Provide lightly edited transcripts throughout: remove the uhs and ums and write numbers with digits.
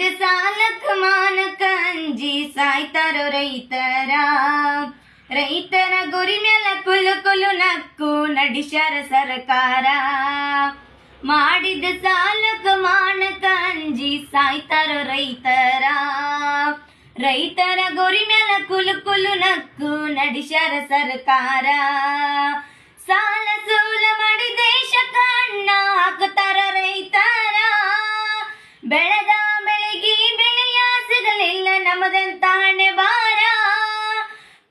ಮಾಡಿದ ಸಾಲಕ್ಕ ಮಾನಕ ಅಂಜಿ ಸಾಯ್ತಾರೋ ರೈತರ ಗುರಿ ಮ್ಯಾಲ ಕುಲು ಕುಲು ನಕ್ಕು ನಡಿಸ್ಯಾರ ಸರ್ಕಾರ. ಮಾಡಿದ ಸಾಲಕ್ಕ ಮಾನಕ ಅಂಜಿ ಸಾಯ್ತಾರೋ ರೈತರ ಗುರಿ ಮ್ಯಾಲ ಕುಲು ಕುಲು ನಕ್ಕು ನಡಿಸ್ಯಾರ ಸರ್ಕಾರ. ಸಾಲ ಸೂಲ ಮಾಡಿ ದೇಶಕ್ಕ ಅನ್ನ ಹಾಕತಾರ ರೈತರ. ಬೆಳೆದ ಬೆಳೆಗಿ ಬೆಳೆಯ ಸಿಗಲಿಲ್ಲ ನಮದಂತ ಹಣೆ ಬಾರ.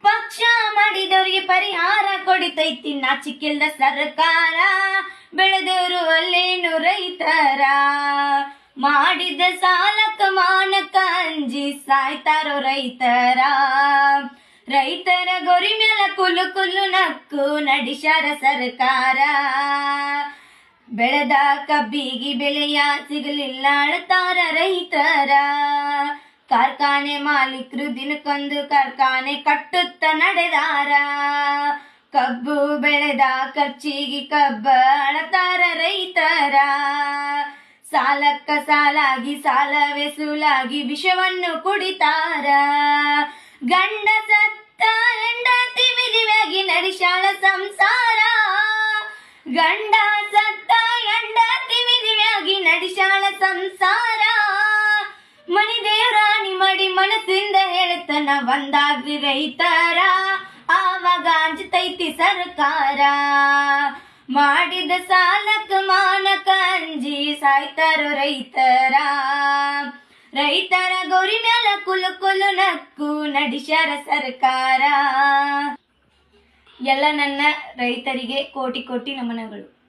ಪಕ್ಷ ಮಾಡಿದವ್ರಿಗೆ ಪರಿಹಾರ ಕೊಡಿತೈತಿ ನಾಚಿಕಿಲ್ದ ಸರ್ಕಾರ. ಬೆಳೆದವರು ಅಲ್ಲೇನು ರೈತರ. ಮಾಡಿದ ಸಾಲಕ್ಕ ಮಾನಕ ಅಂಜಿ ಸಾಯ್ತಾರೋ ರೈತರ ಗೊರಿ ಮ್ಯಾಲ ಕುಲು ಕುಲು ನಕ್ಕು ನಡಿಸ್ಯಾರ ಸರ್ಕಾರ. ಬೆಳೆದ ಕಬ್ಬಿಗೆ ಬೆಲೆಯ ಸಿಗಲಿಲ್ಲ ಅಳ್ತಾರ ರೈತರ. ಕಾರ್ಖಾನೆ ಮಾಲೀಕರು ದಿನಕ್ಕೊಂದು ಕಾರ್ಖಾನೆ ಕಟ್ಟುತ್ತ ನಡೆದಾರ. ಕಬ್ಬು ಬೆಳೆದ ಖರ್ಚಿಗೆ ಕಬ್ಬ ಅಳತಾರ ರೈತರ. ಸಾಲಕ್ಕ ಸಾಲಾಗಿ ಸಾಲವೇ ಸೂಲಾಗಿ ವಿಷವನ್ನು ಕುಡಿತಾರ. ಗಂಡ ಸತ್ತ ಹೆಂಡತಿ ವಿಧಿವಾಗಿ ನಡೆಸ್ಯಾಳ ಸಂಸಾರ. ಗಂಡ ಸತ್ತ ಹೆಂಡತಿ ವಿಧಿವಾಗಿ ನಡೆಸ್ಯಾಳ ಸಂಸಾರ. ಮನಿ ದೇವರಾಣಿ ಮಾಡಿ ಮನಸ್ಸಿಂದ ಹೇಳ್ತನ ಒಂದಾಗ್ರಿ ರೈತರ. ಆವಾಗ ಅಂಜತೈತಿ ಸರ್ಕಾರ. ಮಾಡಿದ ಸಾಲಕ್ಕ ಮಾನಕ ಅಂಜಿ ಸಾಯ್ತಾರೋ ರೈತರ ಗೌರಿ ಮ್ಯಾಲ ಕುಲು ಕುಲು ನಕ್ಕು ನಡಿಸ್ಯಾರ ಸರ್ಕಾರ. ಎಲ್ಲ ನನ್ನ ರೈತರಿಗೆ ಕೋಟಿ ಕೋಟಿ ನಮನಗಳು.